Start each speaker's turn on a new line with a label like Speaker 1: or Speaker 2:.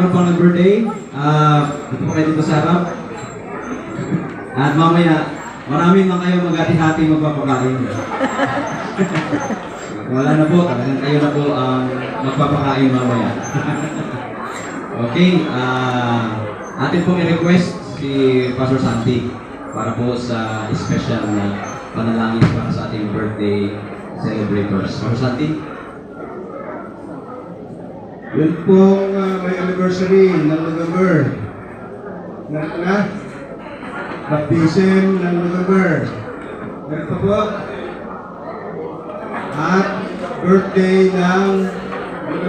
Speaker 1: mayroon pang nag-birthday. Dito po kayo dito sa harap. At mamaya, maraming mga kayo maghati-hati magpapakain. Wala na po, talagang kayo na po ang magpapakain mamaya. Okay, atin pong i-request si Pastor Santi para po sa special na panalangin para sa ating birthday celebrators. Pastor Santi?
Speaker 2: Yun pong may anniversary ng November. Baptism ng November. Ganito po. At birthday ng